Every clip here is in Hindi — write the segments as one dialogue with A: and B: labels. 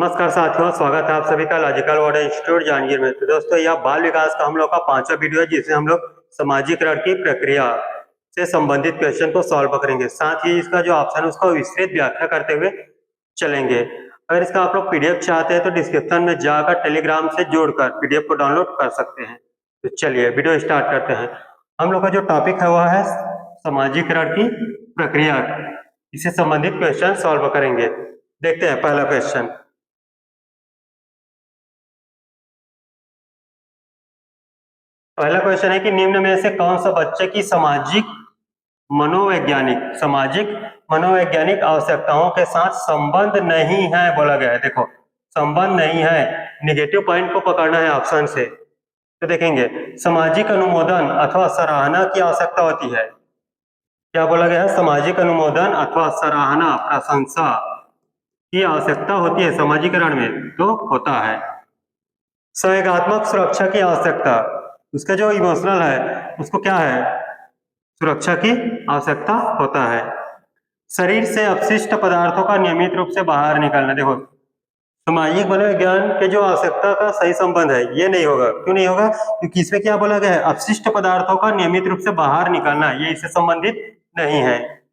A: नमस्कार साथियों, स्वागत है आप सभी का लॉजिकल वर्ड इंस्टीट्यूट जांजगीर में। तो दोस्तों, यह बाल विकास का हम लोग का 5वां वीडियो है, जिसमें हम लोग सामाजिकरण की प्रक्रिया से संबंधित क्वेश्चन को सॉल्व करेंगे। साथ ही इसका जो ऑप्शन है उसका विस्तृत व्याख्या करते हुए चलेंगे। अगर इसका आप लोग पीडीएफ चाहते हैं तो डिस्क्रिप्शन में जाकर टेलीग्राम से जोड़कर पीडीएफ को डाउनलोड कर सकते हैं। तो चलिए वीडियो स्टार्ट करते हैं। हम लोग का जो टॉपिक है वह है सामाजिकरण की प्रक्रिया। इससे संबंधित क्वेश्चन सॉल्व करेंगे। देखते हैं पहला क्वेश्चन। पहला क्वेश्चन है कि निम्न में से कौन सा बच्चे की सामाजिक मनोवैज्ञानिक आवश्यकताओं के साथ संबंध नहीं है बोला गया है। देखो, संबंध नहीं है, निगेटिव पॉइंट को पकड़ना है ऑप्शन से। तो देखेंगे, सामाजिक अनुमोदन अथवा सराहना की आवश्यकता होती है। क्या बोला गया है? सामाजिक अनुमोदन अथवा सराहना, प्रशंसा की आवश्यकता होती है सामाजिकरण में, तो होता है। संवेगात्मक सुरक्षा की आवश्यकता, उसका जो इमोशनल है उसको क्या है? सुरक्षा की आवश्यकता होता है। शरीर से अपशिष्ट पदार्थों का नियमित रूप से बाहर निकलना। देखो, सामाजिक मनोविज्ञान के जो आवश्यकता का सही संबंध है ये नहीं होगा। क्यों नहीं होगा? क्योंकि इसमें क्या बोला गया है? अपशिष्ट पदार्थों का नियमित रूप से बाहर निकलना, ये इससे संबंधित नहीं है।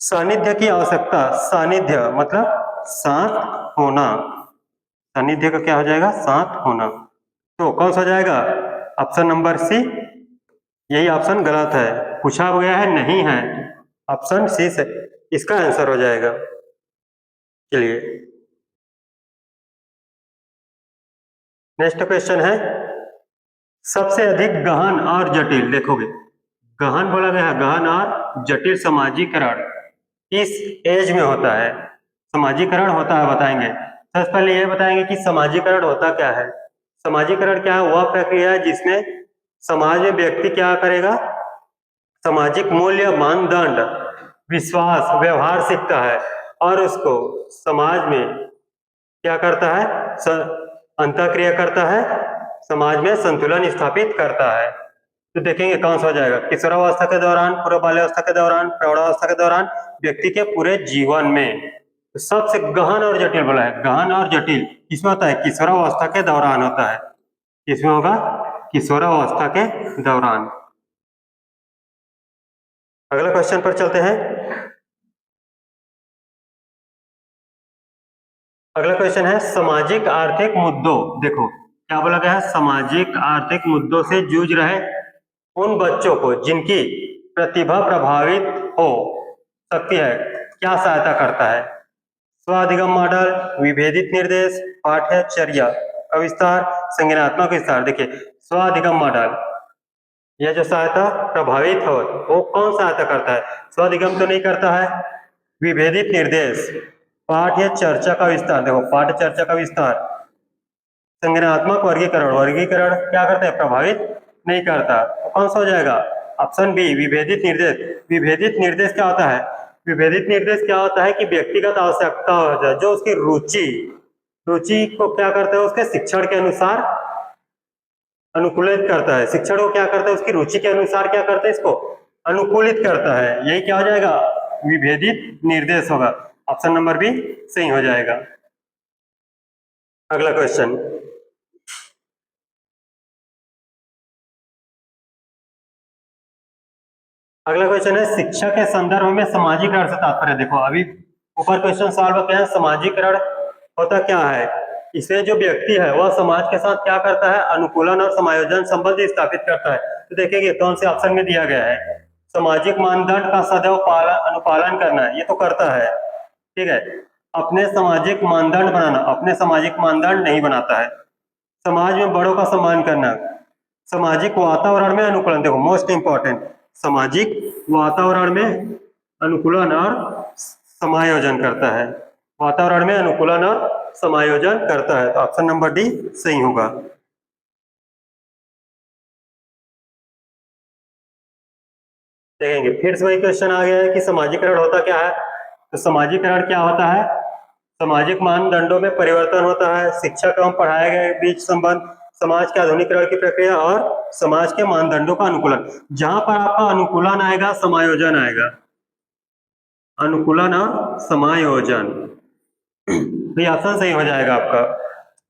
A: सानिध्य की आवश्यकता, सानिध्य मतलब साथ होना। सानिध्य का क्या हो जाएगा? साथ होना। तो कौन सा हो जाएगा? Option number C. यही ऑप्शन गलत है, पूछा गया है नहीं है। ऑप्शन सी से इसका आंसर हो जाएगा। चलिए नेक्स्ट क्वेश्चन है, सबसे अधिक गहन और जटिल। देखोगे, गहन बोला गया है, गहन और जटिल सामाजिकरण किस एज में होता है? सामाजिकरण होता है, बताएंगे। सबसे पहले ये बताएंगे कि सामाजिकरण होता क्या है। सामाजिकरण क्या है? वह प्रक्रिया है जिसमें समाज में व्यक्ति क्या करेगा? सामाजिक मूल्य, मानदंड, विश्वास, व्यवहार सीखता है और उसको समाज में क्या करता है? अंतःक्रिया करता है, समाज में संतुलन स्थापित करता है। तो देखेंगे कौन सा हो जाएगा? किशोरावस्था के दौरान, पूर्व बाल्यावस्था के दौरान, प्रौढ़ावस्था के दौरान, व्यक्ति के पूरे जीवन में। तो सबसे गहन और जटिल बोला है, गहन और जटिल किसमें होता है? किशोरावस्था के दौरान होता है। किसमें होगा? किशोरावस्था के दौरान। अगला क्वेश्चन पर चलते हैं। अगला क्वेश्चन है, सामाजिक आर्थिक मुद्दों। देखो, क्या बोला गया है? सामाजिक आर्थिक मुद्दों से जूझ रहे उन बच्चों को जिनकी प्रतिभा प्रभावित हो सकती है, क्या सहायता करता है? स्वाधिगम मॉडल, विभेदित निर्देश, पाठ्यचर्या का विस्तार, संज्ञानात्मक विस्तार। देखिए, स्वाधिगम मॉडल, यह जो सहायता प्रभावित हो वो कौन सहायता करता है? स्वाधिगम तो नहीं करता है। विभेदित निर्देश, पाठ्य चर्चा का विस्तार। देखो, पाठ्य चर्चा का विस्तार। संज्ञानात्मक वर्गीकरण, वर्गीकरण क्या करता है? प्रभावित नहीं करता। तो कौन सा हो जाएगा? ऑप्शन बी, विभेदित निर्देश। विभेदित निर्देश क्या होता है? विभेदित निर्देश क्या होता है कि व्यक्तिगत आवश्यकता हो जाए, जो उसकी रुचि को क्या करता है? उसके शिक्षण के अनुसार अनुकूलित करता है। शिक्षण को क्या करता है? उसकी रुचि के अनुसार क्या करता है? इसको अनुकूलित करता है। यही क्या हो जाएगा? विभेदित निर्देश होगा। ऑप्शन नंबर बी सही हो जाएगा। अगला क्वेश्चन, अगला क्वेश्चन है, शिक्षा के संदर्भ में सामाजिकरण से तात्पर्य। देखो, अभी ऊपर क्वेश्चन सॉल्व किया है, सामाजिकरण होता क्या है? इसमें जो व्यक्ति है वह समाज के साथ क्या करता है? अनुकूलन और समायोजन संबंध स्थापित करता है। तो देखेंगे कौन से ऑप्शन में दिया गया है। सामाजिक मानदंड का सदैव अनुपालन करना, ये तो करता है, ठीक है। अपने सामाजिक मानदंड बनाना, अपने सामाजिक मानदंड नहीं बनाता है। समाज में बड़ों का सम्मान करना, सामाजिक वातावरण में अनुकूलन। देखो, मोस्ट इंपॉर्टेंट, सामाजिक वातावरण में अनुकूलन और समायोजन करता है। वातावरण में अनुकूलन और समायोजन करता है। तो ऑप्शन नंबर डी सही होगा। देखेंगे फिर से वही क्वेश्चन आ गया है कि सामाजिकरण होता क्या है। तो सामाजिकरण क्या होता है? सामाजिक मानदंडों में परिवर्तन होता है, शिक्षक एवं पढ़ाए गए बीच संबंध, समाज के आधुनिकीकरण की प्रक्रिया और समाज के मानदंडों का अनुकूलन। जहां पर आपका अनुकूलन आएगा, समायोजन आएगा। अनुकूलन और समायोजन। तो ये ऑप्शन सही हो जाएगा आपका।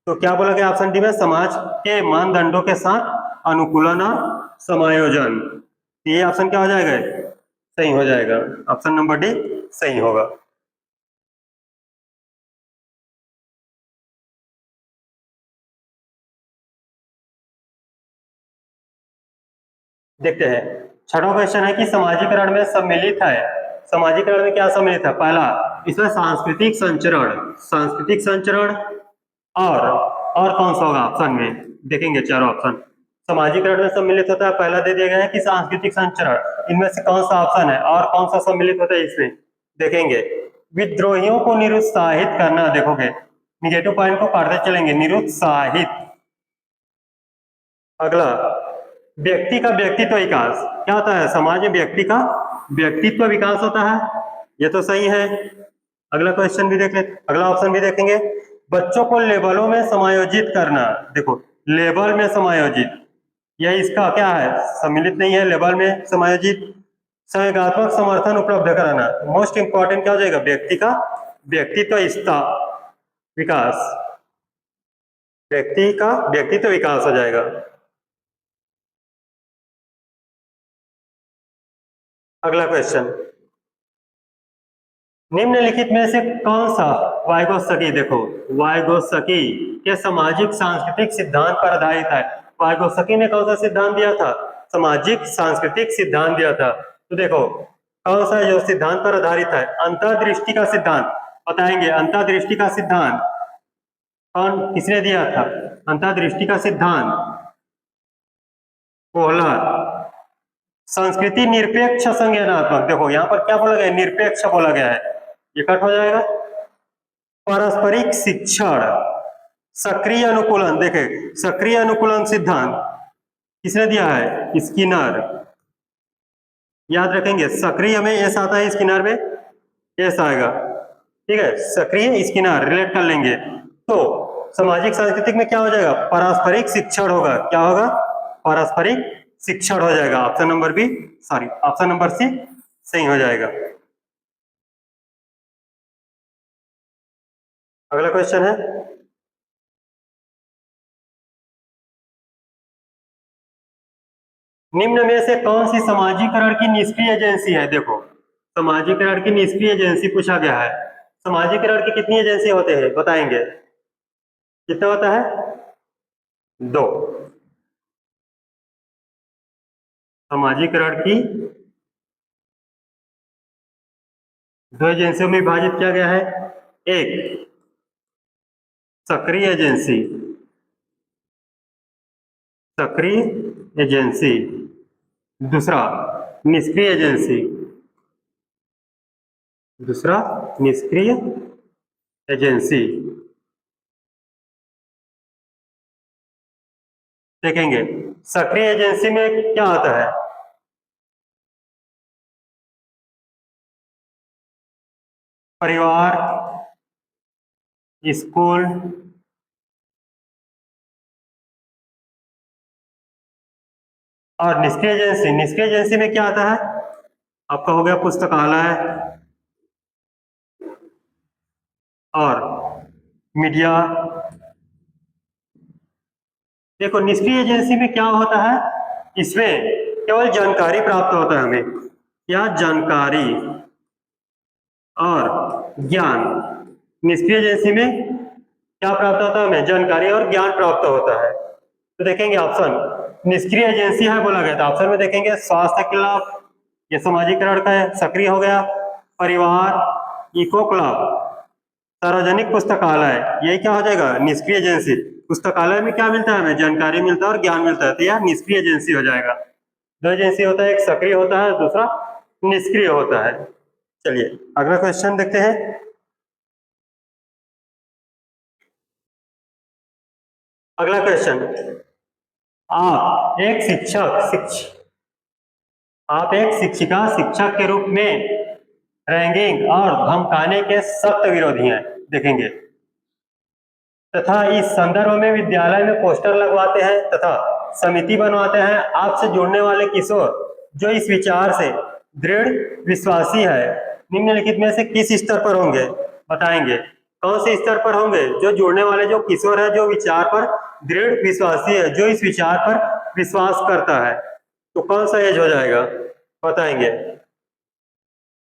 A: तो क्या बोला गया ऑप्शन डी में, समाज के मानदंडों के साथ अनुकूलन और समायोजन। ये ऑप्शन क्या हो जाएगा, सही हो जाएगा, ऑप्शन नंबर डी सही होगा। देखते हैं, छठा क्वेश्चन है कि समाजीकरण में सम्मिलित है, समाजीकरण में क्या सम्मिलित है, पहला इसमें सांस्कृतिक संचरण, सांस्कृतिक संचरण, और कौन सा होगा ऑप्शन में, देखेंगे चारों ऑप्शन। समाजीकरण में सम्मिलित होता है, पहला दे दिया गया है कि सांस्कृतिक संचरण, इनमें से कौन सा ऑप्शन है और कौन सा सम्मिलित होता है इसमें, देखेंगे। विद्रोहियों को निरुत्साहित करना, देखोगे निगेटिव पॉइंट को काटते चलेंगे, निरुत्साहित। अगला, व्यक्ति का व्यक्तित्व विकास, क्या होता है समाज में व्यक्ति का व्यक्तित्व विकास होता है, ये तो सही है। अगला क्वेश्चन भी देख लेते, अगला ऑप्शन भी देखेंगे। बच्चों को लेबलों में समायोजित करना, देखो लेबल में समायोजित, यह इसका क्या है, सम्मिलित नहीं है, लेबल में समायोजित। संवेगात्मक समर्थन उपलब्ध कराना, मोस्ट इंपॉर्टेंट क्या हो जाएगा, व्यक्ति का व्यक्तित्व विकास, व्यक्ति का व्यक्तित्व विकास हो जाएगा। अगला क्वेश्चन, निम्नलिखित में से कौन सा वाइगोत्स्की, देखो वाइगोत्स्की के सामाजिक सांस्कृतिक सिद्धांत पर आधारित है। वाइगोत्स्की ने कौन सा सिद्धांत दिया था, सामाजिक सांस्कृतिक सिद्धांत दिया था। तो देखो कौन सा जो सिद्धांत पर आधारित है, अंतर्दृष्टि का सिद्धांत, बताएंगे अंतर्दृष्टि का सिद्धांत कौन किसने दिया था, अंतर्दृष्टि का सिद्धांत कोहलर। संस्कृति निरपेक्ष संज्ञानात्मक, देखो यहाँ पर क्या बोला गया है, निरपेक्ष बोला गया है, ये कट हो जाएगा। पारस्परिक शिक्षण, सक्रिय अनुकूलन, देखे सक्रिय अनुकूलन सिद्धांत किसने दिया है, स्किनर, याद रखेंगे सक्रिय में एस आता है, स्किनर में एस आएगा, ठीक है, सक्रिय स्किनर रिलेट कर लेंगे। तो सामाजिक सांस्कृतिक में क्या हो जाएगा, पारस्परिक शिक्षण होगा, क्या होगा, पारस्परिक शिक्षण हो जाएगा, option number B sorry option number C सही हो जाएगा। अगला क्वेश्चन है, निम्न में से कौन सी समाजीकरण की निष्क्रिय एजेंसी है, देखो समाजीकरण की निष्क्रिय एजेंसी पूछा गया है। समाजीकरण की कितनी एजेंसी होते हैं बताएंगे, कितना होता है, दो। समाजीकरण की दो एजेंसियों में विभाजित किया गया है, एक सक्रिय एजेंसी, सक्रिय एजेंसी, दूसरा निष्क्रिय एजेंसी, दूसरा निष्क्रिय एजेंसी। देखेंगे सक्रिय एजेंसी में क्या होता है, परिवार, स्कूल, और निष्क्रिय एजेंसी, निष्क्रिय एजेंसी में क्या आता है, आपका हो गया पुस्तकालय और मीडिया। देखो निष्क्रिय एजेंसी में क्या होता है, इसमें केवल जानकारी प्राप्त होता है हमें, क्या जानकारी और ज्ञान, निष्क्रिय एजेंसी में क्या प्राप्त होता है हमें, जानकारी और ज्ञान प्राप्त होता है। तो देखेंगे ऑप्शन निष्क्रिय एजेंसी है बोला गया, तो ऑप्शन में देखेंगे स्वास्थ्य क्लब, ये समाजीकरण का है, सक्रिय हो गया, परिवार, इको क्लब, सार्वजनिक पुस्तकालय, यही क्या हो जाएगा, निष्क्रिय एजेंसी। पुस्तकालय में क्या मिलता है हमें, जानकारी मिलता है और ज्ञान मिलता है, तो यह निष्क्रिय एजेंसी हो जाएगा। दो एजेंसी होता है, एक सक्रिय होता है, दूसरा निष्क्रिय होता है। चलिए अगला क्वेश्चन देखते हैं। अगला क्वेश्चन, आप एक आप एक शिक्षिका शिक्षक के रूप में रैंगिंग और धमकाने के सख्त विरोधी हैं, देखेंगे, तथा इस संदर्भ में विद्यालय में पोस्टर लगवाते हैं तथा समिति बनवाते हैं। आपसे जुड़ने वाले किशोर जो इस विचार से दृढ़ विश्वासी है, निम्नलिखित में से किस स्तर पर होंगे बताएंगे। कौन से स्तर पर होंगे? जो जुड़ने वाले जो किशोर है, जो विचार पर दृढ़ विश्वासी है, जो इस विचार पर विश्वास करता है। तो कौन सा एज हो जाएगा बताएंगे?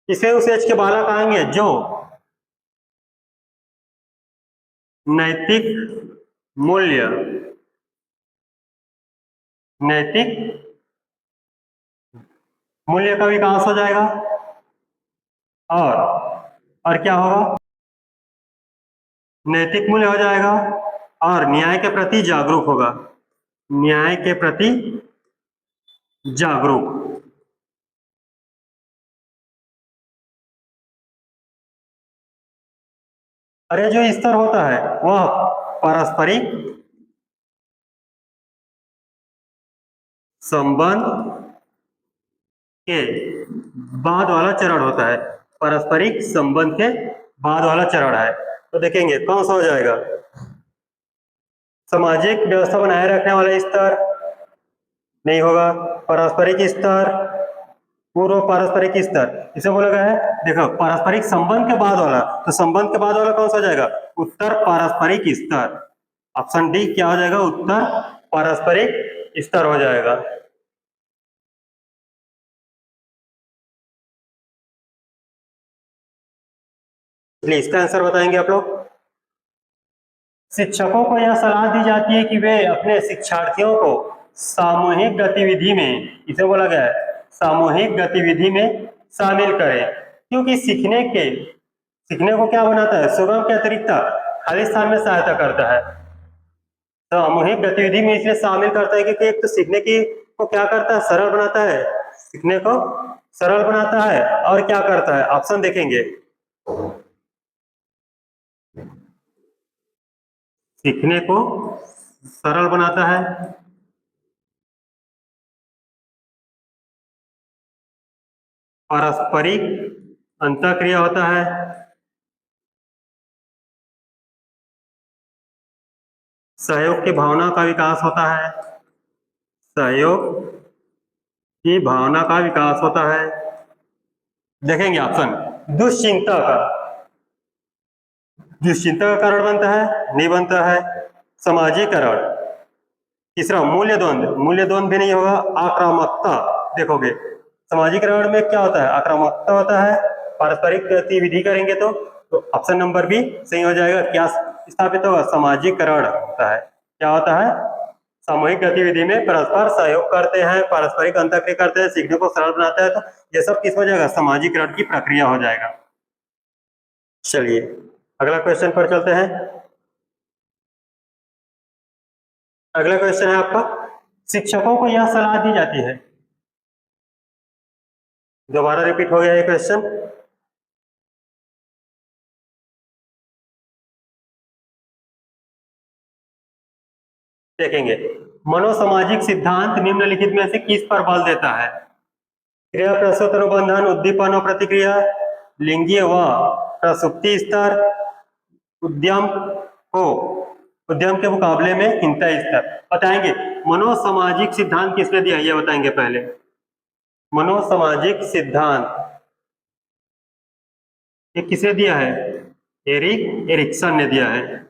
A: इसे उस एज के बालक आएंगे जो नैतिक मूल्य, नैतिक मूल्य का विकास हो जाएगा। और क्या होगा? नैतिक मूल्य हो जाएगा और न्याय के प्रति जागरूक होगा। न्याय के प्रति जागरूक। अरे जो स्तर होता है वह पारस्परिक संबंध के बाद वाला चरण होता है। पारस्परिक संबंध के बाद वाला चरण है। तो देखेंगे कौन सा हो जाएगा? सामाजिक व्यवस्था बनाए रखने वाला स्तर नहीं होगा। पारस्परिक स्तर, पूर्व पारस्परिक स्तर, इसे बोला गया है। देखो पारस्परिक संबंध के बाद वाला, तो संबंध के बाद वाला कौन सा हो जाएगा? उत्तर पारस्परिक स्तर। ऑप्शन डी क्या हो जाएगा? उत्तर पारस्परिक स्तर हो जाएगा। चलिए इसका आंसर बताएंगे आप लोग। शिक्षकों को यह सलाह दी जाती है कि वे अपने शिक्षार्थियों को सामूहिक गतिविधि में, इसे बोला गया है, सामूहिक गतिविधि में शामिल करें, क्योंकि सीखने को क्या बनाता है? सुगम के अतिरिक्त खाली स्थान में सहायता करता है। सामूहिक गतिविधि में इसलिए शामिल करता है क्योंकि एक तो सीखने की को क्या करता है? सरल बनाता है। सीखने को सरल बनाता है और क्या करता है? ऑप्शन देखेंगे। सीखने को सरल बनाता है, पारस्परिक अंतःक्रिया होता है, सहयोग की भावना का विकास होता है, सहयोग की भावना का विकास होता है। देखेंगे ऑप्शन। दुश्चिंता का, दुश्चिंता का कारण बनता है? नहीं बनता है। समाजीकरण। तीसरा मूल्य द्वंद, मूल्य द्वंद भी नहीं होगा। आक्रामकता, देखोगे समाजीकरण में क्या होता है? आक्रामकता होता है। पारस्परिक गतिविधि करेंगे तो ऑप्शन नंबर बी सही हो जाएगा। क्या स्थापित होगा? समाजीकरण होता है। क्या होता है? सामूहिक गतिविधि में परस्पर सहयोग करते हैं, पारस्परिक अंतःक्रिया करते हैं, सीखने को सरल बनाता है। तो ये सब किस हो जाएगा? समाजीकरण की प्रक्रिया हो जाएगा। चलिए अगला क्वेश्चन पर चलते हैं। अगला क्वेश्चन है आपका, शिक्षकों को यह सलाह दी जाती है, दोबारा रिपीट हो गया ये क्वेश्चन। देखेंगे मनोसामाजिक सिद्धांत निम्नलिखित में से किस पर बल देता है? क्रिया प्रसूत अनुबंधन, उद्दीपन और प्रतिक्रिया, लिंगीय व प्रसुप्ति स्तर, उद्यम को उद्यम के मुकाबले में हिंसा स्तर। बताएंगे मनोसामाजिक सिद्धांत किसने दिया ये बताएंगे पहले। मनोसामाजिक सिद्धांत ये किसे दिया है? एरिक एरिक्सन ने दिया है।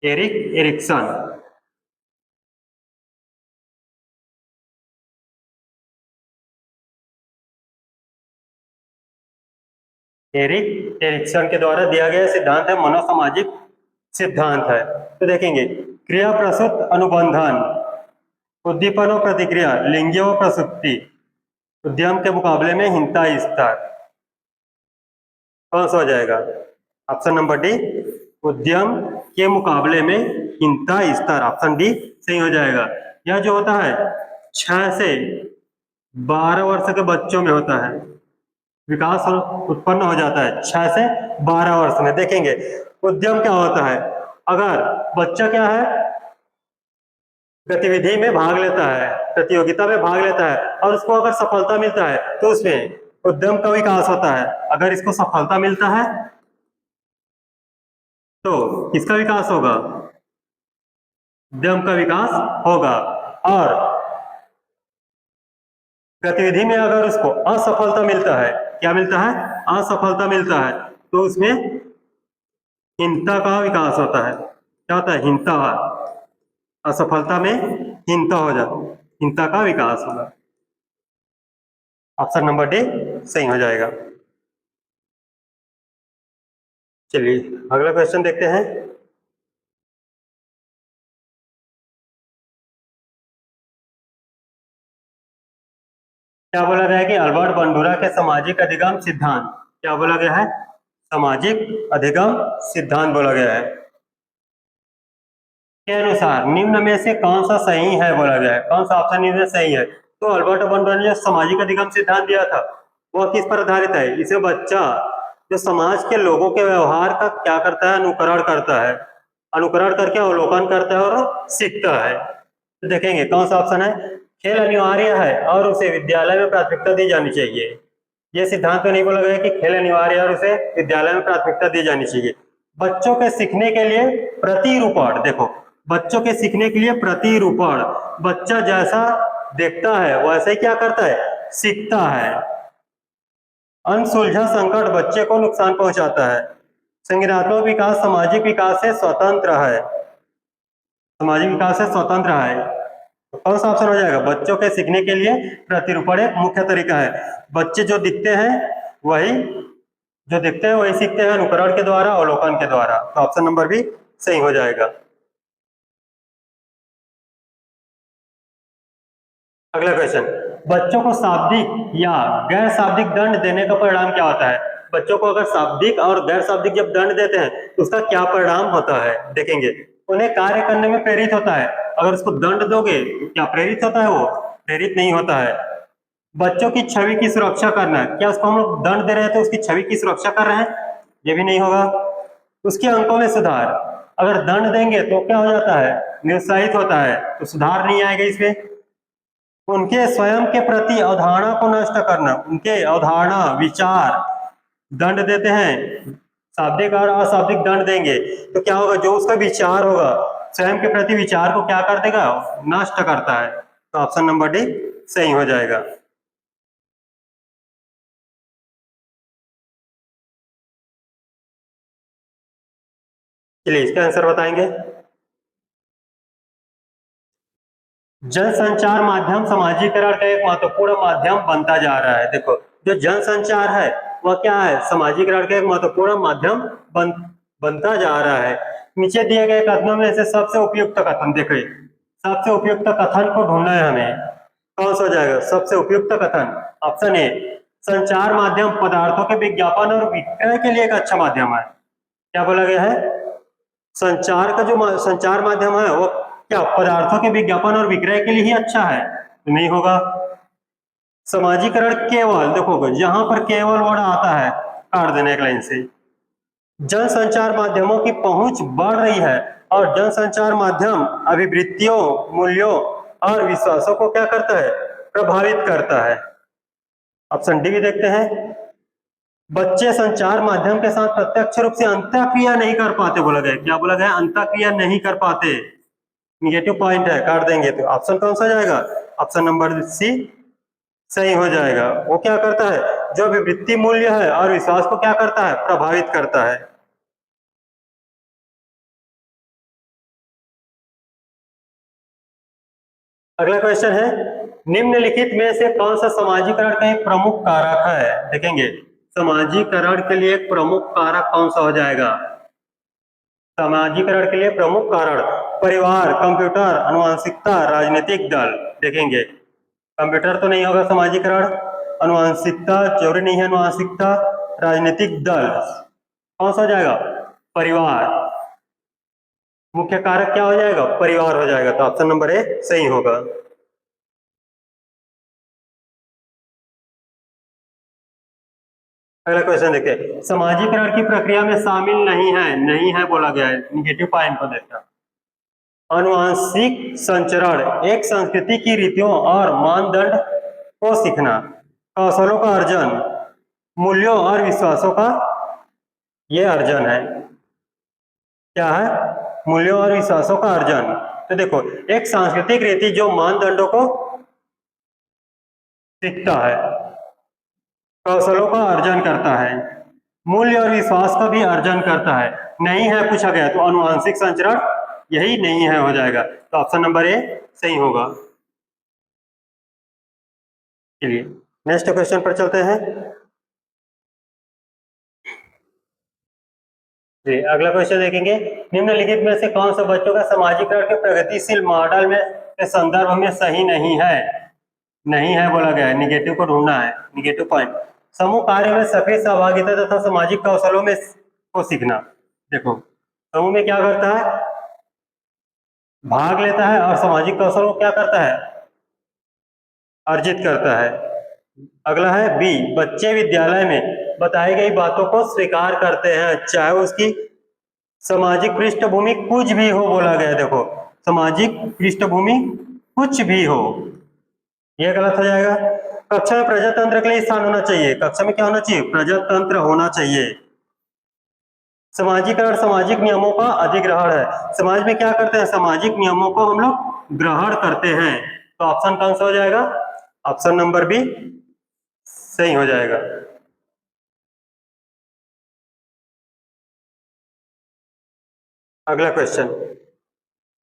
A: Erik Erikson. एरिक एरिक्सन के द्वारा दिया गया सिद्धांत है, मनोसामाजिक सिद्धांत है। तो देखेंगे क्रिया प्रसूत अनुबंधन, उद्दीपन और प्रतिक्रिया, लिंगीय व प्रसुप्ति, उद्यम के मुकाबले में हिंसा स्तर। कौन सा हो जाएगा? ऑप्शन नंबर डी, उद्यम के मुकाबले में हिंसा स्तर। ऑप्शन डी सही हो जाएगा। यह जो होता है 6 से 12 वर्ष के बच्चों में होता है, विकास उत्पन्न हो जाता है 6 से 12 वर्ष में। देखेंगे उद्यम क्या होता है? अगर बच्चा क्या है? गतिविधि में भाग लेता है, प्रतियोगिता में भाग लेता है और उसको अगर सफलता मिलता है तो उसमें उद्यम का विकास होता है। अगर इसको सफलता मिलता है तो किसका विकास होगा? उद्यम का विकास होगा। और गतिविधि में अगर उसको असफलता मिलता है, क्या मिलता है, असफलता मिलता है, तो उसमें हीनता का विकास होता है। क्या होता है, हीनता। असफलता में हीनता हो जाता, हीनता का विकास होगा। ऑप्शन नंबर डी सही हो जाएगा। चलिए अगला क्वेश्चन देखते हैं। क्या बोला गया है कि अल्बर्ट बंडूरा के सामाजिक अधिगम सिद्धांत, क्या बोला गया है, सामाजिक अधिगम सिद्धांत बोला गया है के अनुसार निम्न में से कौन सा सही है बोला गया है, कौन सा ऑप्शन इनमें सही है। तो अल्बर्ट बंडूरा ने जो सामाजिक अधिगम सिद्धांत दिया था वह किस पर आधारित है, इसे बच्चा जो समाज के लोगों के व्यवहार का क्या करता है, अनुकरण करता है, अनुकरण करके अवलोकन करता है और सीखता है। तो देखेंगे कौन सा ऑप्शन है, खेल अनिवार्य है और उसे विद्यालय में प्राथमिकता दी जानी चाहिए। ये सिद्धांत में नहीं बोला गया कि खेल अनिवार्य है और उसे विद्यालय में प्राथमिकता दी जानी चाहिए। बच्चों के सीखने के लिए प्रतिरूपण, देखो बच्चों के सीखने के लिए प्रतिरूपण, बच्चा जैसा देखता है वैसे ही क्या करता है, सीखता है। अनसुलझा संकट बच्चे को नुकसान पहुंचाता है। संज्ञानात्मक विकास सामाजिक विकास से स्वतंत्र है, सामाजिक विकास से स्वतंत्र है। तो कौन सा ऑप्शन हो जाएगा, बच्चों के सीखने के लिए प्रतिरूपण एक मुख्य तरीका है। बच्चे जो दिखते हैं वही, जो दिखते हैं वही सीखते हैं, अनुकरण के द्वारा, अवलोकन के द्वारा। तो ऑप्शन नंबर भी सही हो जाएगा। अगला क्वेश्चन, बच्चों को शाब्दिक या गैर शाब्दिक दंड देने का परिणाम क्या होता है। बच्चों को अगर शाब्दिक और गैर शाब्दिक जब दंड देते हैं तो उसका क्या परिणाम होता है, देखेंगे। उन्हें कार्य करने में प्रेरित होता है, अगर उसको दंड दोगे तो क्या प्रेरित होता है, वो प्रेरित नहीं होता है। बच्चों की छवि की सुरक्षा करना, क्या उसको हम लोग दंड दे रहे हैं तो उसकी छवि की सुरक्षा कर रहे हैं, ये भी नहीं होगा। उसके अंकों में सुधार, अगर दंड देंगे तो क्या हो जाता है, निरुत्साहित होता है, तो सुधार नहीं आएगा इसमें। उनके स्वयं के प्रति अवधारणा को नष्ट करना, उनके अवधारणा विचार, दंड देते हैं शाब्दिक और अशाब्दिक दंड देंगे तो क्या होगा, जो उसका विचार होगा स्वयं के प्रति विचार को क्या कर देगा, नष्ट करता है। तो ऑप्शन नंबर डी सही हो जाएगा। चलिए इसका आंसर बताएंगे। जनसंचार माध्यम सामाजिकरण का एक महत्वपूर्ण माध्यम बनता जा रहा है। देखो जो जनसंचार है वह क्या है, सामाजिकरण का एक महत्वपूर्ण माध्यम बनता जा रहा है। नीचे दिए गए कथनों में से सबसे उपयुक्त कथन, देखिए सबसे उपयुक्त कथन को ढूंढना है हमें, कौन सा हो जाएगा सबसे उपयुक्त कथन। ऑप्शन ए, संचार माध्यम पदार्थों के विज्ञापन और विक्रय के लिए एक अच्छा माध्यम है। क्या बोला गया है, संचार का जो संचार माध्यम है वो क्या पदार्थों के विज्ञापन और विक्रय के लिए ही अच्छा है, तो नहीं होगा। समाजीकरण केवल, देखो जहां पर केवल वर्ड आता है काट देने एक लाइन से। जनसंचार माध्यमों की पहुंच बढ़ रही है और जनसंचार माध्यम अभिवृत्तियों, मूल्यों और विश्वासों को क्या करता है, प्रभावित करता है। ऑप्शन डी भी देखते हैं। बच्चे संचार माध्यम के साथ प्रत्यक्ष रूप से अंतःक्रिया नहीं कर पाते बोला गया, क्या बोला गया, अंतःक्रिया नहीं कर पाते, निगेटिव पॉइंट है, काट देंगे। तो ऑप्शन कौन सा जाएगा, ऑप्शन नंबर सी सही हो जाएगा। वो क्या करता है, जो विवृत्ति मूल्य है और विश्वास को क्या करता है, प्रभावित करता है। अगला क्वेश्चन है, निम्नलिखित में से कौन सा समाजीकरण का एक प्रमुख कारक है, देखेंगे समाजीकरण के लिए एक प्रमुख कारक कौन सा हो जाएगा। समाजीकरण के लिए प्रमुख कारण, परिवार, कंप्यूटर, आनुवंशिकता, राजनीतिक दल। देखेंगे कंप्यूटर तो नहीं होगा समाजीकरण, आनुवंशिकता जरूरी नहीं है, आनुवंशिकता, राजनीतिक दल, कौन सा हो जाएगा, परिवार। मुख्य कारक क्या हो जाएगा, परिवार हो जाएगा। तो ऑप्शन नंबर ए सही होगा। अगला क्वेश्चन देखिए, समाजीकरण की प्रक्रिया में शामिल नहीं है, नहीं है बोला गया है, निगेटिव पॉइंट को देखना। आनुवांशिक संचरण एक संस्कृति की रीतियों और मानदंड को सीखना, कौशलों का अर्जन, मूल्यों और विश्वासों का ये अर्जन है। क्या है, मूल्यों और विश्वासों का अर्जन। तो देखो एक सांस्कृतिक रीति जो मानदंडों को सीखता है, कौशलों का अर्जन करता है, मूल्य और विश्वास का भी अर्जन करता है। नहीं है पूछा गया तो अनुवांशिक संचरण यही नहीं है हो जाएगा, तो ऑप्शन नंबर ए सही होगा। चलिए नेक्स्ट क्वेश्चन पर चलते हैं। जी अगला क्वेश्चन देखेंगे, निम्नलिखित में से कौन सा बच्चों का समाजीकरण के प्रगतिशील मॉडल में के संदर्भ में सही नहीं है? नहीं है बोला गया है, निगेटिव को ढूंढना है, निगेटिव पॉइंट। समूह कार्य में सक्रिय सहभागिता तथा सामाजिक कौशलों में को सीखना। देखो समूह में क्या करता है, भाग लेता है, और सामाजिक कौशल को क्या करता है, अर्जित करता है। अगला है बी, बच्चे विद्यालय में बताई गई बातों को स्वीकार करते हैं चाहे उसकी सामाजिक पृष्ठभूमि कुछ भी हो, बोला गया है। देखो सामाजिक पृष्ठभूमि कुछ भी हो, यह गलत हो जाएगा। कक्षा में प्रजातंत्र के लिए स्थान होना चाहिए, कक्षा में क्या होना चाहिए, प्रजातंत्र होना चाहिए। सामाजिकरण सामाजिक नियमों का अधिग्रहण है, समाज में क्या करते हैं, सामाजिक नियमों को हम लोग ग्रहण करते हैं। तो ऑप्शन कौन सा हो जाएगा, ऑप्शन नंबर बी सही हो जाएगा। अगला क्वेश्चन,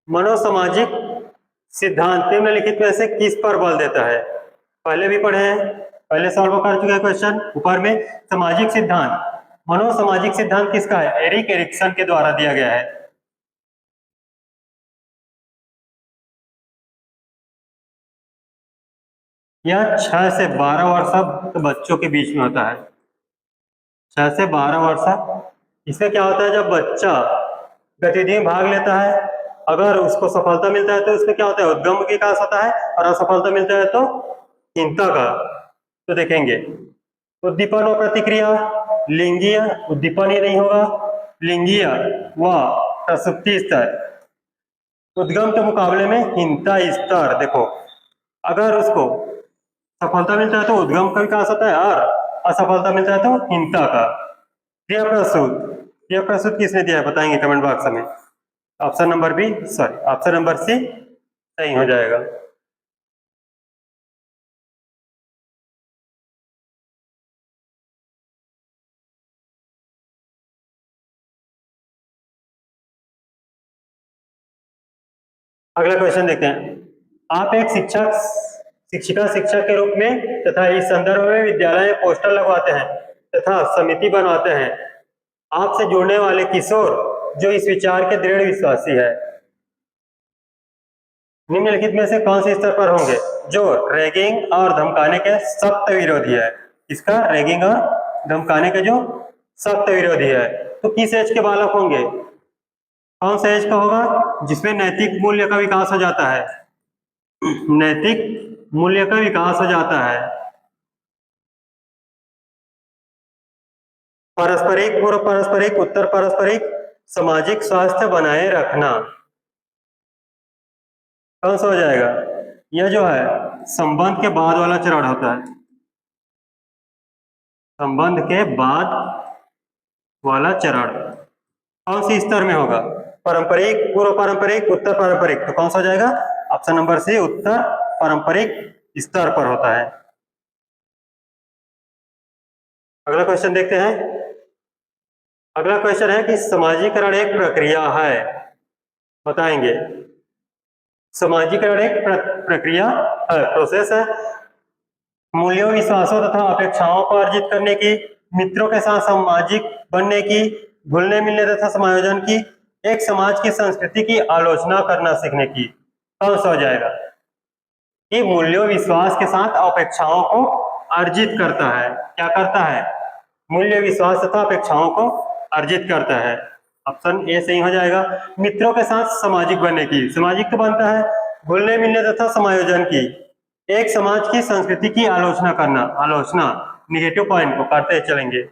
A: मनोसामाजिक सिद्धांत निम्नलिखित में से किस पर बल देता है? पहले भी पढ़े हैं, पहले सॉल्व कर चुके हैं क्वेश्चन ऊपर में। सामाजिक सिद्धांत, मनोसामाजिक सिद्धांत किसका है, एरिक एरिक्सन के द्वारा दिया गया है। यह 6 से 12 वर्ष तो बच्चों के बीच में होता है, 6 से 12 वर्ष। इसमें क्या होता है, जब बच्चा गतिविधि में भाग लेता है, अगर उसको सफलता मिलता है तो उसमें क्या होता है, उद्गम विकास होता है, और असफलता मिलता है तो चिंता का। तो देखेंगे उद्दीपन और प्रतिक्रिया, लिंगीय उद्दीपन ही नहीं होगा, लिंगीय व प्रसुप्ति स्तर, उद्गम के मुकाबले में हिंता स्तर। देखो अगर उसको सफलता मिलता है तो उद्गम का विकास होता है, और असफलता मिलता है तो हिंता का। क्रिया प्रसूत, क्रिया प्रसूत किसने दिया है बताएंगे कमेंट बॉक्स में। Option number B sorry option number C सही हो जाएगा। अगला क्वेश्चन देखते हैं, आप एक शिक्षक शिक्षिका शिक्षक के रूप में तथा इस संदर्भ में विद्यालय में पोस्टर लगवाते हैं तथा समिति बनवाते हैं, आपसे जुड़ने वाले किशोर जो इस विचार के दृढ़ विश्वासी है, निम्नलिखित में से कौन से स्तर पर होंगे, जो रैगिंग और धमकाने के सख्त विरोधी है। इसका रैगिंग और धमकाने के जो सख्त विरोधी है, तो किस एज के बालक होंगे, कौन सा एज का होगा, जिसमें नैतिक मूल्य का विकास हो जाता है, नैतिक मूल्य का विकास हो जाता है। पारस्परिक पूर्व पारस्परिक उत्तर पारस्परिक सामाजिक स्वास्थ्य बनाए रखना, कौन सा हो जाएगा, यह जो है संबंध के बाद वाला चरण होता है, संबंध के बाद वाला चरण कौन सी स्तर में होगा, पारंपरिक पूर्व पारंपरिक उत्तर पारंपरिक, तो कौन सा हो जाएगा, ऑप्शन नंबर सी उत्तर पारंपरिक स्तर पर होता है। अगला क्वेश्चन देखते हैं। अगला क्वेश्चन है कि समाजीकरण एक प्रक्रिया है, बताएंगे। समाजीकरण एक प्रक्रिया है, प्रोसेस है, मूल्यों विश्वासों तथा अपेक्षाओं को अर्जित करने की, मित्रों के साथ सामाजिक बनने की, घुलने मिलने तथा समायोजन की, एक समाज की संस्कृति की आलोचना करना सीखने की, कौन सा हो जाएगा, कि मूल्यों विश्वास के साथ अपेक्षाओं को अर्जित करता है, क्या करता है, मूल्य विश्वास तथा अपेक्षाओं को अर्जित करता है। ऑप्शन ए सही हो जाएगा। मित्रों के साथ सामाजिक बनने की, सामाजिक तो बनता है, घुलने मिलने तथा समायोजन की, एक समाज की संस्कृति की आलोचना करना, आलोचना निगेटिव पॉइंट को काटते चलेंगे।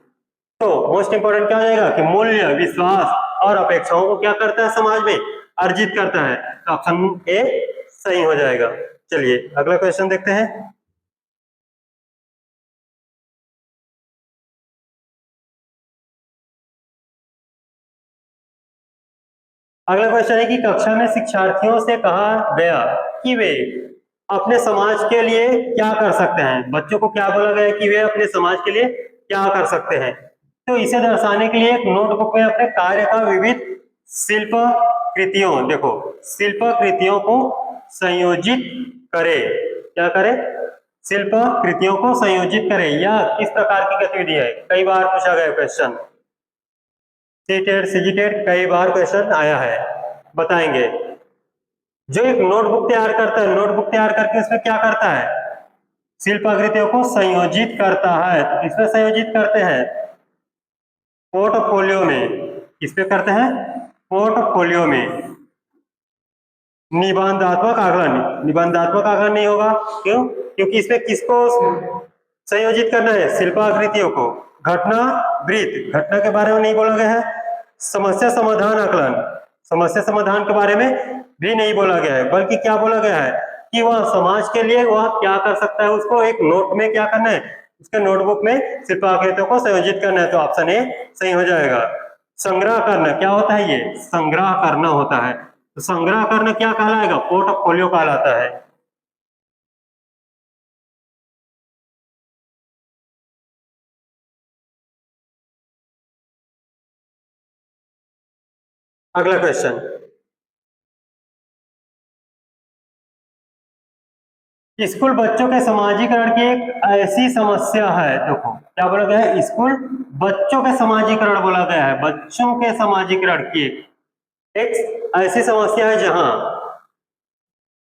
A: तो मोस्ट इंपोर्टेंट क्या हो जाएगा कि मूल्य विश्वास और अपेक्षाओं को क्या करता है, समाज में अर्जित करता है, तो ऑप्शन ए सही हो जाएगा। चलिए अगला क्वेश्चन देखते हैं। अगला क्वेश्चन है कि कक्षा में शिक्षार्थियों से कहा गया कि वे अपने समाज के लिए क्या कर सकते हैं। बच्चों को क्या बोला गया है कि वे अपने समाज के लिए क्या कर सकते हैं। तो इसे दर्शाने के लिए एक नोटबुक में अपने कार्य का विविध शिल्प कृतियों, देखो शिल्प कृतियों को संयोजित करे। क्या करे? शिल्प कृतियों को संयोजित करे। यह किस प्रकार की गतिविधि है? कई बार पूछा गया क्वेश्चन, सीटेड सीजीटेड कई बार क्वेश्चन आया है। बताएंगे। जो एक नोटबुक तैयार करता है, नोटबुक तैयार करके उसमें क्या करता है? शिल्पाकृतियों को संयोजित करता है। तो किसमें संयोजित करते हैं? पोर्टफोलियो में। किस पे करते हैं? पोर्टफोलियो में। निबंधात्मक आकलन, निबंधात्मक आकलन नहीं होगा। क्यों? क्योंकि इसमें किसको संयोजित करना है? शिल्पाकृतियों को। घटना वृत्त, घटना के बारे में नहीं बोला गया है। समस्या समाधान आकलन, समस्या समाधान के बारे में भी नहीं बोला गया है, बल्कि क्या बोला गया है कि वह समाज के लिए वह क्या कर सकता है, उसको एक नोट में क्या करना है, उसके नोटबुक में शिल्पाकृतियों को संयोजित करना है। तो ऑप्शन ए सही हो जाएगा। संग्रह करना क्या होता है? ये संग्रह करना होता है। तो संग्रह करना क्या कहलाएगा? पोर्टफोलियो कहलाता है। अगला क्वेश्चन, स्कूल बच्चों के समाजीकरण की एक ऐसी समस्या है। देखो क्या बोला गया है? स्कूल बच्चों के समाजीकरण बोला गया है। बच्चों के समाजीकरण की एक ऐसी समस्या है जहां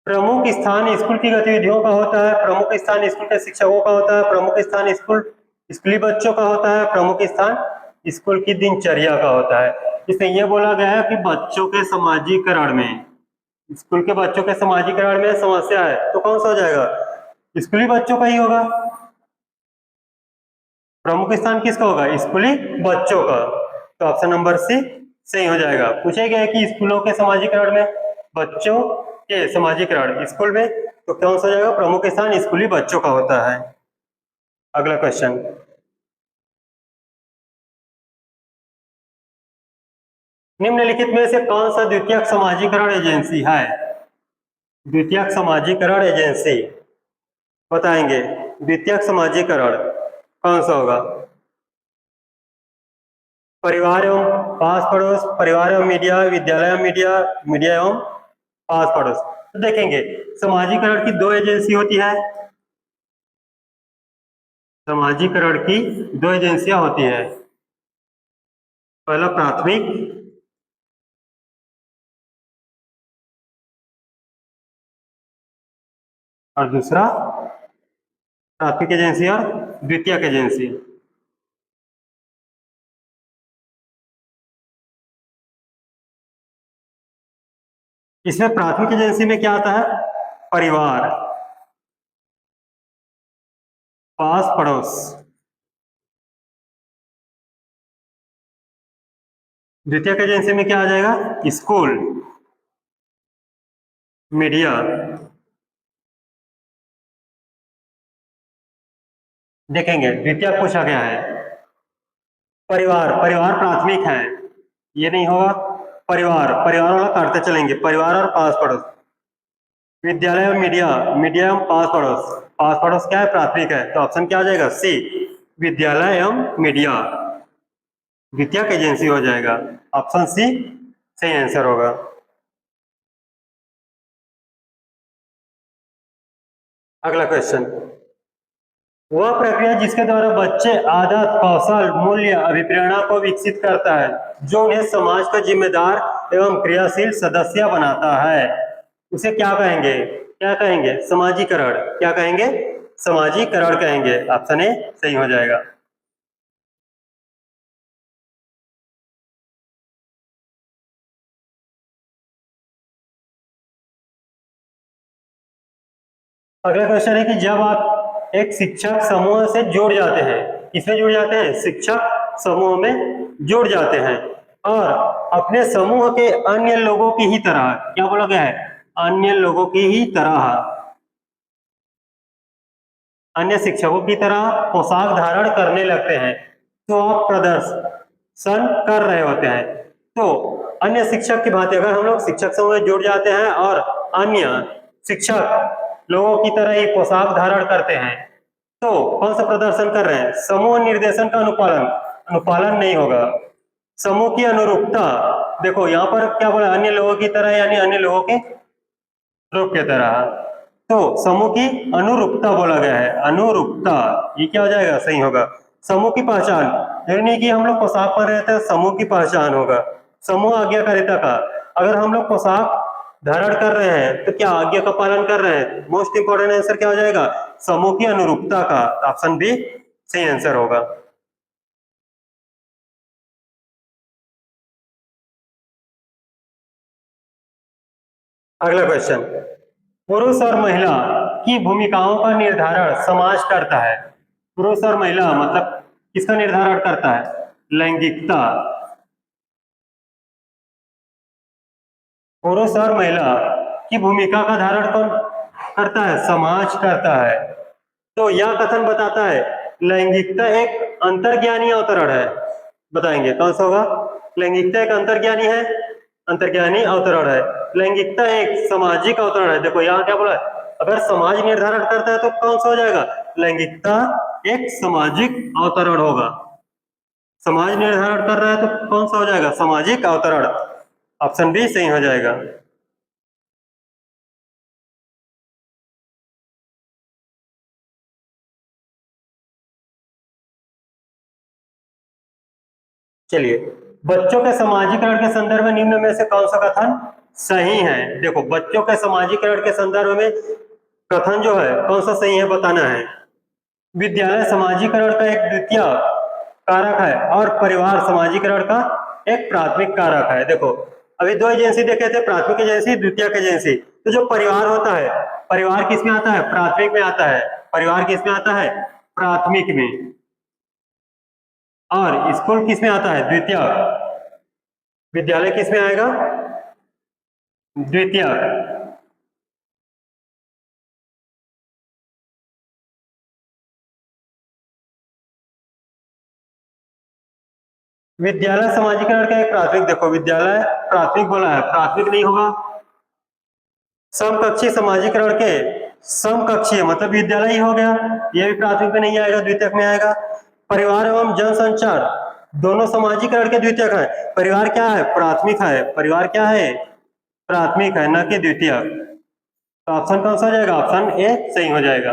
A: प्रमुख स्थान स्कूल की गतिविधियों का होता है, प्रमुख स्थान स्कूल के शिक्षकों का होता है, प्रमुख स्थान स्कूली बच्चों का होता है, प्रमुख स्थान स्कूल की दिनचर्या का होता है। इसमें यह बोला गया है कि बच्चों के समाजीकरण में, स्कूल के बच्चों के समाजीकरण में समस्या है। तो कौन सा हो जाएगा? स्कूली बच्चों का ही होगा। प्रमुख स्थान किसका होगा? स्कूली बच्चों का। तो ऑप्शन नंबर सी सही हो जाएगा। पूछे गए कि स्कूलों के समाजीकरण में, बच्चों के समाजीकरण स्कूल में, तो कौन सा हो जाएगा? प्रमुख स्थान स्कूली बच्चों का होता है। अगला क्वेश्चन, निम्नलिखित में से कौन सा द्वितीयक समाजीकरण एजेंसी है? द्वितीयक समाजीकरण एजेंसी बताएंगे। द्वितीयक समाजीकरण कौन सा होगा? परिवार एवं पास पड़ोस, परिवार एवं मीडिया, विद्यालय एवं मीडिया, मीडिया एवं पास पड़ोस। तो देखेंगे समाजीकरण की दो एजेंसी होती है। समाजीकरण की दो एजेंसियां होती है। पहला प्राथमिक और दूसरा प्राथमिक एजेंसी और द्वितीयक एजेंसी। इसमें प्राथमिक एजेंसी में क्या आता है? परिवार, पास पड़ोस। द्वितीयक एजेंसी में क्या आ जाएगा? School, media. देखेंगे द्वितीयक पूछा गया है। परिवार, परिवार प्राथमिक है, ये नहीं होगा। परिवार, परिवार वाला काटते चलेंगे। परिवार और पास पड़ोस। विद्यालय और मीडिया, मीडिया एवं पास पड़ोस। पास पड़ोस क्या है? प्राथमिक है। तो ऑप्शन क्या आ जाएगा? सी, विद्यालय एवं मीडिया द्वितीयक एजेंसी हो जाएगा। ऑप्शन सी सही आंसर होगा। अगला क्वेश्चन, वह प्रक्रिया जिसके द्वारा बच्चे आदत, कौशल, मूल्य, अभिप्रेरणा को विकसित करता है, जो उन्हें समाज का जिम्मेदार एवं क्रियाशील सदस्य बनाता है, उसे क्या कहेंगे? क्या कहेंगे? समाजीकरण। क्या कहेंगे? समाजीकरण कहेंगे। ऑप्शन ए सही हो जाएगा। अगला क्वेश्चन है कि जब आप एक शिक्षक समूह से जुड़ जाते हैं, किसमें जुड़ जाते हैं? शिक्षक समूह में जुड़ जाते हैं और अपने समूह के अन्य लोगों की ही तरह, क्या बोला गया है? अन्य लोगों की ही तरह, अन्य शिक्षकों की तरह पोशाक धारण करने लगते हैं। तो आप प्रदर्शन कर रहे होते हैं। तो अन्य शिक्षक की भांति अगर हम लोग शिक्षक समूह में जुड़ जाते हैं और अन्य शिक्षक लोगों की तरह ही पोशाक धारण करते हैं तो कौन सा प्रदर्शन कर रहे हैं? समूह निर्देशन का अनुपालन, अनुपालन नहीं होगा। समूह की अनुरूपता, देखो यहाँ पर क्या बोला, अन्य लोगों की तरह यानी अन्य लोगों के रूप की तरह, तो समूह की अनुरूपता बोला गया है, अनुरूपता, ये क्या हो जाएगा? सही होगा। समूह की पहचान, यानी कि हम लोग पोशाक पहन रहे थे, समूह की पहचान होगा। समूह आज्ञाकारिता का, अगर हम लोग पोशाक धारण कर रहे हैं तो क्या आज्ञा का पालन कर रहे हैं? मोस्ट इंपोर्टेंट आंसर क्या हो जाएगा? समूह की अनुरूपता का, ऑप्शन बी सही आंसर होगा। अगला क्वेश्चन, पुरुष और महिला की भूमिकाओं का निर्धारण समाज करता है। पुरुष और महिला मतलब किसका निर्धारण करता है? लैंगिकता। पुरुष और महिला की भूमिका का धारण कौन करता है? समाज करता है। तो यह कथन बताता है लैंगिकता एक अंतर्ज्ञानी अवतरण है। बताएंगे कौन सा होगा? लैंगिकता एक अंतर्ज्ञानी है, अंतर्ज्ञानी अवतरण है। लैंगिकता एक सामाजिक अवतरण है। देखो यहाँ क्या बोला है, अगर समाज निर्धारण करता है तो कौन सा हो जाएगा? लैंगिकता एक सामाजिक अवतरण होगा। समाज निर्धारण कर रहा है तो कौन सा हो जाएगा? सामाजिक अवतरण, ऑप्शन बी सही हो जाएगा। चलिए, बच्चों के समाजीकरण के संदर्भ में निम्न में से कौन सा कथन सही है? देखो, बच्चों के समाजीकरण के संदर्भ में कथन जो है कौन सा सही है बताना है। विद्यालय समाजीकरण का एक द्वितीय कारक है और परिवार समाजीकरण का एक प्राथमिक कारक है। देखो, अभी दो एजेंसी देखे थे, प्राथमिक एजेंसी, द्वितीयक एजेंसी। तो जो परिवार होता है, परिवार किस में आता है? प्राथमिक में आता है। परिवार किस में आता है? प्राथमिक में। और स्कूल किस में आता है? द्वितीयक। विद्यालय किस में आएगा? द्वितीयक। विद्यालय समाजीकरण का एक प्राथमिक, देखो विद्यालय प्राथमिक बोला है, प्राथमिक नहीं होगा। समकक्षीय समाजीकरण के समकक्षीय मतलब विद्यालय ही हो गया, यह भी प्राथमिक में नहीं आएगा, द्वितीयक में आएगा। परिवार एवं जनसंचार दोनों समाजीकरण के द्वितीयक है। परिवार क्या है? प्राथमिक है। परिवार क्या है? प्राथमिक है, न कि द्वितीयक। तो ऑप्शन कौन सा हो जाएगा? ऑप्शन ए सही हो जाएगा।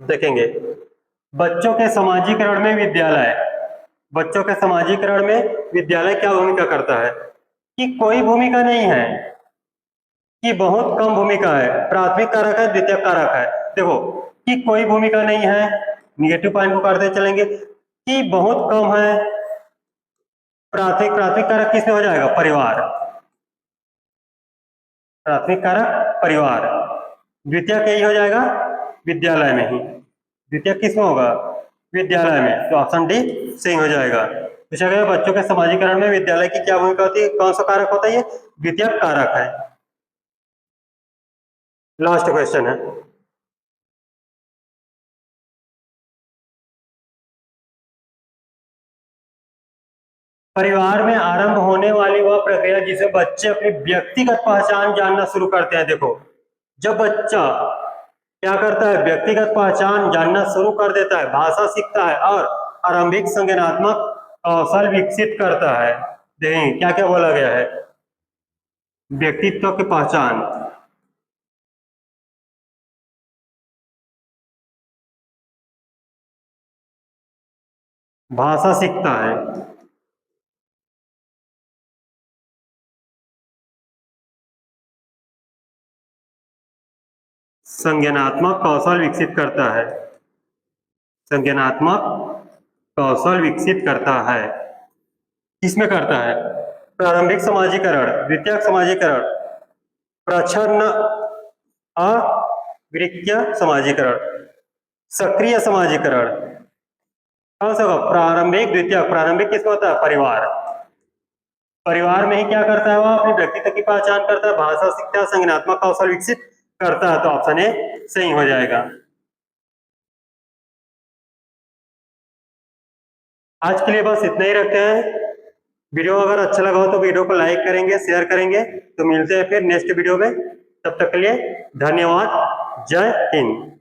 A: देखेंगे, बच्चों के समाजीकरण में विद्यालय, बच्चों के समाजीकरण में विद्यालय क्या भूमिका करता है? कि कोई भूमिका नहीं है, कि बहुत कम भूमिका है। प्राथमिक कारक है, द्वितीयक कारक है। देखो, कि कोई भूमिका नहीं है, निगेटिव पॉइंट को काटते चलेंगे। कि बहुत कम है, प्राथमिक, प्राथमिक कारक किसमें हो जाएगा? परिवार। प्राथमिक कारक परिवार। द्वितीयक यही हो जाएगा, विद्यालय में ही। द्वितीयक किसमें होगा? विद्यालय में। तो ऑप्शन डी सही हो जाएगा। पूछा गया बच्चों के समाजीकरण में विद्यालय की क्या भूमिका होती है? कौन सा कारक होता है? ये द्वितीयक कारक है। लास्ट क्वेश्चन है, परिवार में आरंभ होने वाली वह प्रक्रिया जिसे बच्चे अपनी व्यक्तिगत पहचान जानना शुरू करते हैं। देखो, जब बच्चा क्या करता है? व्यक्तिगत पहचान जानना शुरू कर देता है, भाषा सीखता है और आरंभिक संज्ञानात्मक कौशल विकसित करता है। देखें क्या क्या बोला गया है, व्यक्तित्व की पहचान, भाषा सीखता है, संज्ञानात्मक कौशल विकसित करता है, संज्ञानात्मक कौशल विकसित करता है। किसमें करता है? प्रारंभिक समाजीकरण, द्वितीयक समाजीकरण, प्रच्छन्न अवृक्कीय समाजीकरण, सक्रिय समाजीकरण, कौन सा होगा? प्रारंभिक, द्वितीयक। प्रारंभिक किसमें होता है? परिवार। परिवार में ही क्या करता है? वह अपने व्यक्तित्व की पहचान करता है, भाषा सीखता है, संज्ञानात्मक कौशल विकसित करता है। तो ऑप्शन ए सही हो जाएगा। आज के लिए बस इतना ही रखते हैं। वीडियो अगर अच्छा लगा हो तो वीडियो को लाइक करेंगे, शेयर करेंगे। तो मिलते हैं फिर नेक्स्ट वीडियो में, तब तक के लिए धन्यवाद। जय हिंद।